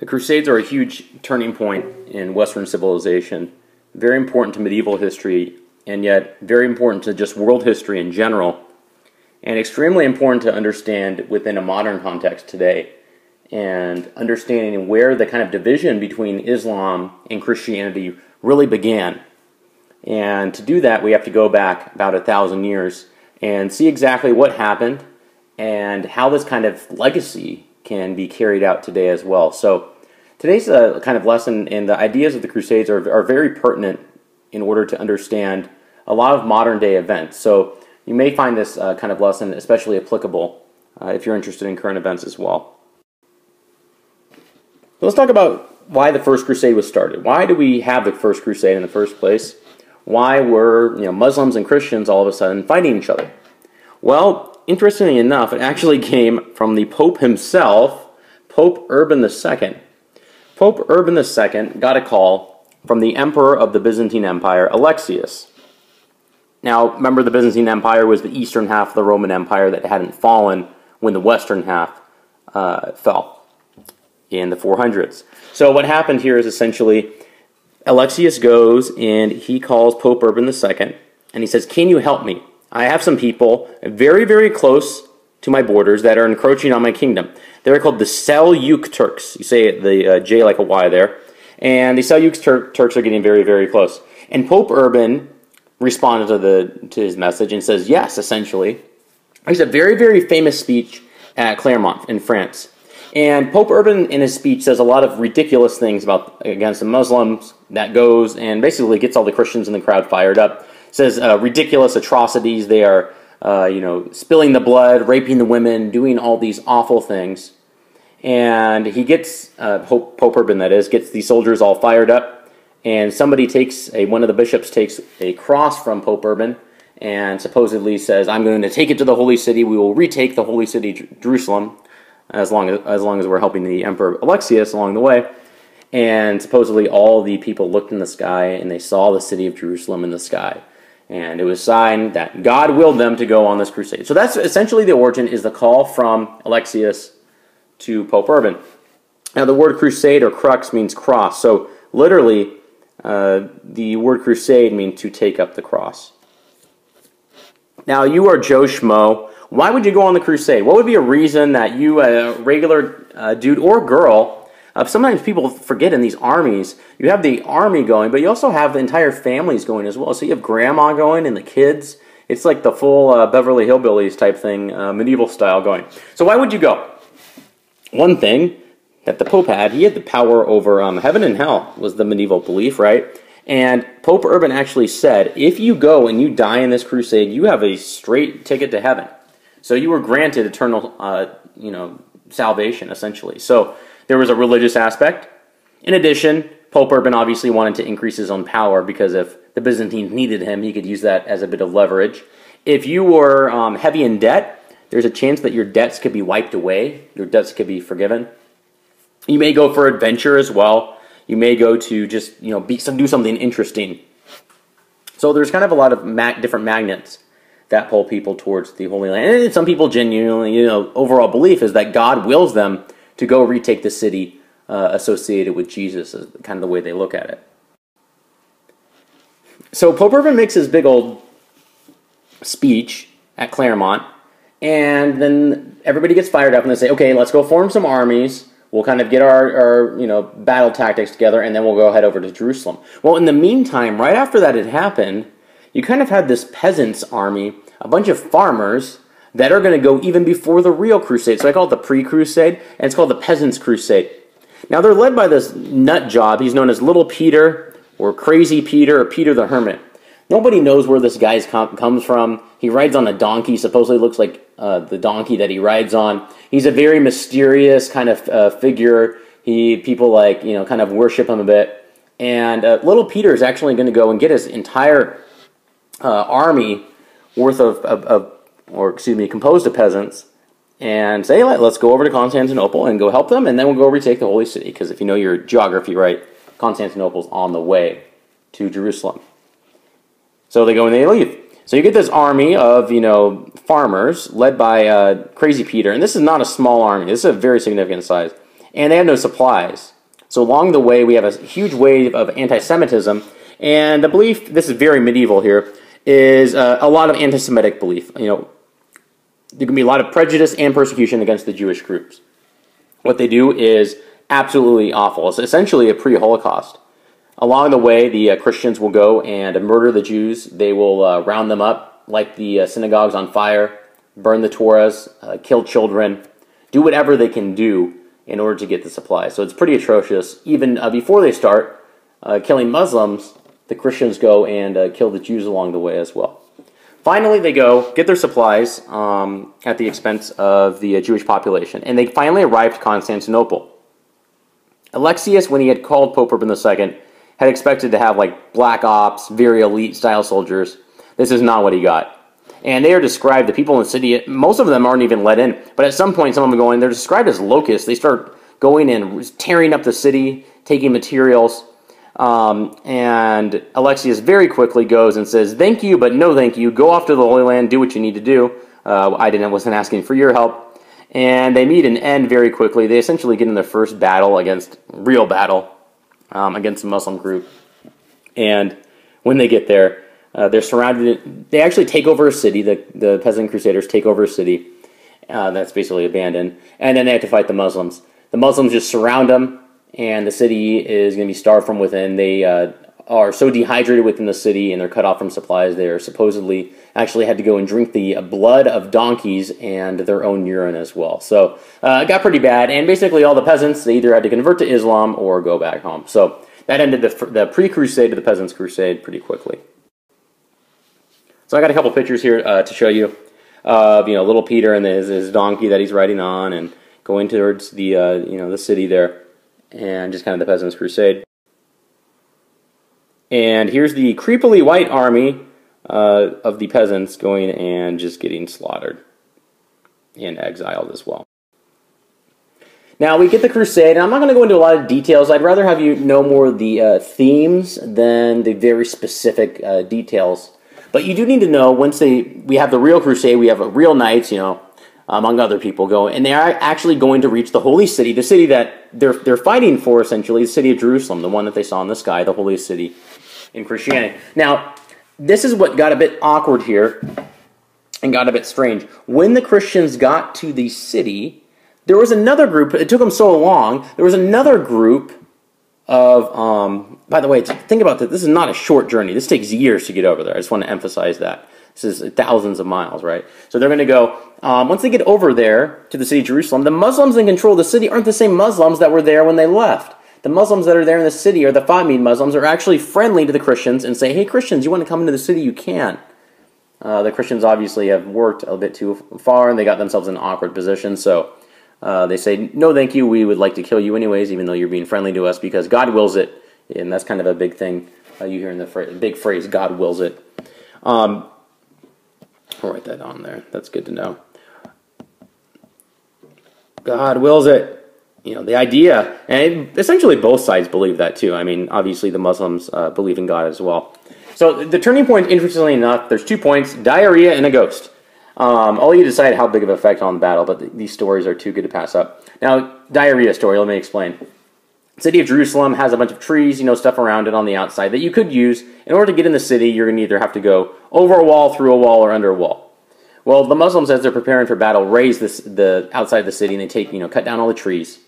The Crusades are a huge turning point in Western civilization, very important to medieval history, and yet very important to just world history in general, and extremely important to understand within a modern context today, and understanding where the kind of division between Islam and Christianity really began. And to do that, we have to go back about 1,000 years and see exactly what happened and how this kind of legacy can be carried out today as well. So today's kind of lesson, and the ideas of the Crusades are very pertinent in order to understand a lot of modern day events. So you may find this kind of lesson especially applicable if you're interested in current events as well. Let's talk about why the First Crusade was started. Why do we have the First Crusade in the first place? Why were Muslims and Christians all of a sudden fighting each other? Well, interestingly enough, it actually came from the Pope himself, Pope Urban II. Pope Urban II got a call from the Emperor of the Byzantine Empire, Alexius. Now, remember, the Byzantine Empire was the eastern half of the Roman Empire that hadn't fallen when the western half fell in the 400s. So what happened here is essentially Alexius goes and he calls Pope Urban II and he says, "Can you help me? I have some people very, very close to my borders that are encroaching on my kingdom. They're called the Seljuk Turks." You say the J like a Y there. And the Seljuk Turks are getting very, very close. And Pope Urban responded to his message and says yes, essentially. He's a very, very famous speech at Clermont in France. And Pope Urban in his speech says a lot of ridiculous things against the Muslims that goes and basically gets all the Christians in the crowd fired up. Says ridiculous atrocities. They are spilling the blood, raping the women, doing all these awful things. And he gets, Pope Urban that is, gets these soldiers all fired up. And somebody one of the bishops takes a cross from Pope Urban and supposedly says, "I'm going to take it to the holy city. We will retake the holy city, Jerusalem, as long as we're helping the Emperor Alexius along the way." And supposedly all the people looked in the sky and they saw the city of Jerusalem in the sky. And it was a sign that God willed them to go on this crusade. So that's essentially the origin, is the call from Alexius to Pope Urban. Now the word crusade or crux means cross. So literally the word crusade means to take up the cross. Now you are Joe Schmo. Why would you go on the crusade? What would be a reason that you, a regular dude or girl, sometimes people forget in these armies, you have the army going, but you also have the entire families going as well. So you have grandma going and the kids. It's like the full Beverly Hillbillies type thing, medieval style going. So why would you go? One thing that the Pope had, he had the power over heaven and hell, was the medieval belief, right? And Pope Urban actually said, if you go and you die in this crusade, you have a straight ticket to heaven. So you were granted eternal, salvation, essentially. So there was a religious aspect. In addition, Pope Urban obviously wanted to increase his own power, because if the Byzantines needed him, he could use that as a bit of leverage. If you were heavy in debt, there's a chance that your debts could be wiped away. Your debts could be forgiven. You may go for adventure as well. You may go to just do something interesting. So there's kind of a lot of different magnets that pull people towards the Holy Land. And some people genuinely, overall belief is that God wills them to go retake the city associated with Jesus, is kind of the way they look at it. So Pope Urban makes his big old speech at Clermont, and then everybody gets fired up and they say, okay, let's go form some armies. We'll kind of get our battle tactics together, and then we'll head over to Jerusalem. Well, in the meantime, right after that had happened, you kind of had this peasants' army, a bunch of farmers that are going to go even before the real crusade. So I call it the pre-crusade, and it's called the Peasants' Crusade. Now they're led by this nut job. He's known as Little Peter, or Crazy Peter, or Peter the Hermit. Nobody knows where this guy comes from. He rides on a donkey, supposedly looks like the donkey that he rides on. He's a very mysterious kind of figure. People kind of worship him a bit. And Little Peter is actually going to go and get his entire army worth composed of peasants, and say, let's go over to Constantinople and go help them, and then we'll go retake the Holy City, because if you know your geography right, Constantinople's on the way to Jerusalem. So they go and they leave. So you get this army of, farmers led by Crazy Peter, and this is not a small army. This is a very significant size. And they have no supplies. So along the way, we have a huge wave of anti-Semitism, and the belief, this is very medieval here, is a lot of anti-Semitic belief. You know, there can be a lot of prejudice and persecution against the Jewish groups. What they do is absolutely awful. It's essentially a pre-Holocaust. Along the way, the Christians will go and murder the Jews. They will round them up, light the synagogues on fire, burn the Torahs, kill children, do whatever they can do in order to get the supplies. So it's pretty atrocious. Even before they start killing Muslims, the Christians go and kill the Jews along the way as well. Finally, they go get their supplies at the expense of the Jewish population, and they finally arrive at Constantinople. Alexius, when he had called Pope Urban II, had expected to have like black ops, very elite style soldiers. This is not what he got. And they are described, the people in the city, most of them aren't even let in, but at some point some of them go in, they're described as locusts. They start going in, tearing up the city, taking materials, and Alexius very quickly goes and says, "Thank you, but no thank you. Go off to the Holy Land, do what you need to do. Wasn't asking for your help." And they meet and end very quickly. They essentially get in their first battle against a Muslim group. And when they get there, they're surrounded. They actually take over a city. The peasant crusaders take over a city that's basically abandoned. And then they have to fight the Muslims. The Muslims just surround them, and the city is going to be starved from within. They are so dehydrated within the city, and they're cut off from supplies. They are supposedly actually had to go and drink the blood of donkeys and their own urine as well. So it got pretty bad, and basically all the peasants, they either had to convert to Islam or go back home. So that ended the pre-crusade to the Peasants' Crusade pretty quickly. So I got a couple pictures here to show you of little Peter and his donkey that he's riding on and going towards the the city there, and just kind of the Peasants' Crusade. And here's the creepily white army of the peasants going and just getting slaughtered and exiled as well. Now we get the Crusade, and I'm not going to go into a lot of details. I'd rather have you know more of the themes than the very specific details. But you do need to know, once we have the real Crusade, we have real knights, among other people going, and they are actually going to reach the holy city, the city that they're fighting for, essentially, the city of Jerusalem, the one that they saw in the sky, the holy city in Christianity. Now, this is what got a bit awkward here and got a bit strange. When the Christians got to the city, there was another group. It took them so long. There was another group of, by the way, think about this. This is not a short journey. This takes years to get over there. I just want to emphasize that. This is thousands of miles, right? So they're going to go, once they get over there to the city of Jerusalem, the Muslims in control of the city aren't the same Muslims that were there when they left. The Muslims that are there in the city, or the Fatimid Muslims, are actually friendly to the Christians and say, "Hey, Christians, you want to come into the city? You can." The Christians obviously have worked a bit too far, and they got themselves in an awkward position, so they say, "No, thank you. We would like to kill you anyways, even though you're being friendly to us, because God wills it." And that's kind of a big thing you hear in the big phrase, "God wills it." I'll write that on there. That's good to know. God wills it. The idea, and essentially both sides believe that too. I mean, obviously the Muslims believe in God as well. So the turning point, interestingly enough, there's 2 points: diarrhea and a ghost. I'll let you decide how big of an effect on the battle, but these stories are too good to pass up. Now, diarrhea story, let me explain. The city of Jerusalem has a bunch of trees, stuff around it on the outside that you could use. In order to get in the city, you're going to either have to go over a wall, through a wall, or under a wall. Well, the Muslims, as they're preparing for battle, raise the outside of the city, and they take, cut down all the trees.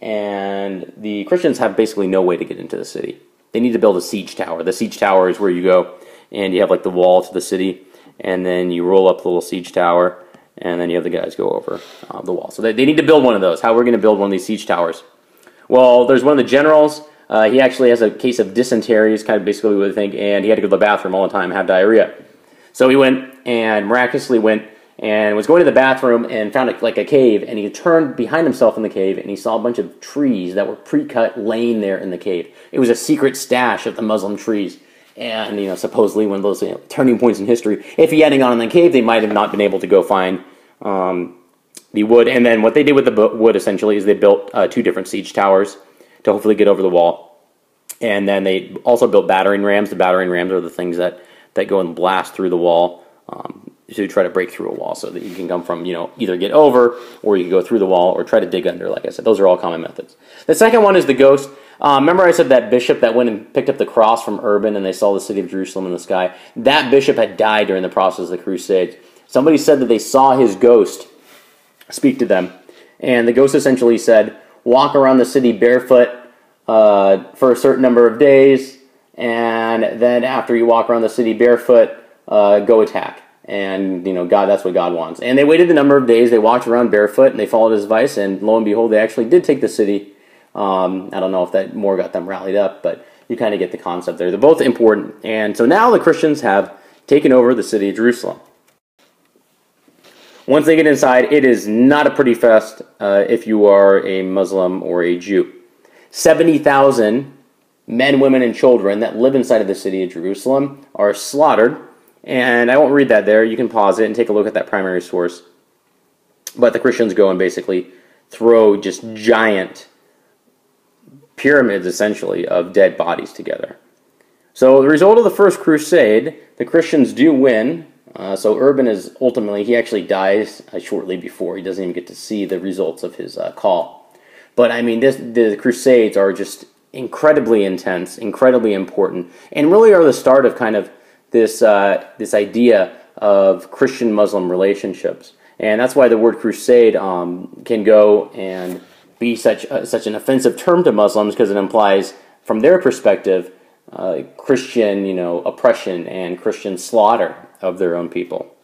And the Christians have basically no way to get into the city. They need to build a siege tower. The siege tower is where you go, and you have like the wall to the city, and then you roll up the little siege tower, and then you have the guys go over the wall. So they need to build one of those. How we're going to build one of these siege towers? Well, there's one of the generals. He actually has a case of dysentery, is kind of basically what we think, and he had to go to the bathroom all the time, have diarrhea. So he went and miraculously went and was going to the bathroom and found a cave, and he turned behind himself in the cave, and he saw a bunch of trees that were pre-cut laying there in the cave. It was a secret stash of the Muslim trees, and supposedly one of those turning points in history. If he hadn't gone in the cave, they might have not been able to go find the wood. And then what they did with the wood, essentially, is they built 2 different siege towers to hopefully get over the wall. And then they also built battering rams. The battering rams are the things that go and blast through the wall to try to break through a wall, so that you can come from, either get over, or you can go through the wall, or try to dig under, like I said. Those are all common methods. The second one is the ghost. Remember I said that bishop that went and picked up the cross from Urban and they saw the city of Jerusalem in the sky? That bishop had died during the process of the Crusades. Somebody said that they saw his ghost speak to them. And the ghost essentially said, walk around the city barefoot for a certain number of days, and then after you walk around the city barefoot, go attack. And, that's what God wants. And they waited a number of days, they walked around barefoot, and they followed his advice, and lo and behold, they actually did take the city. I don't know if that more got them rallied up, but you kind of get the concept there. They're both important. And so now the Christians have taken over the city of Jerusalem. Once they get inside, it is not a pretty fest if you are a Muslim or a Jew. 70,000 men, women, and children that live inside of the city of Jerusalem are slaughtered. And I won't read that there. You can pause it and take a look at that primary source. But the Christians go and basically throw just giant pyramids, essentially, of dead bodies together. So the result of the First Crusade, the Christians do win. So Urban is ultimately, he actually dies shortly before. He doesn't even get to see the results of his call. But I mean, the Crusades are just incredibly intense, incredibly important, and really are the start of kind of this idea of Christian-Muslim relationships. And that's why the word crusade can go and be such an offensive term to Muslims, because it implies, from their perspective, Christian, oppression and Christian slaughter of their own people.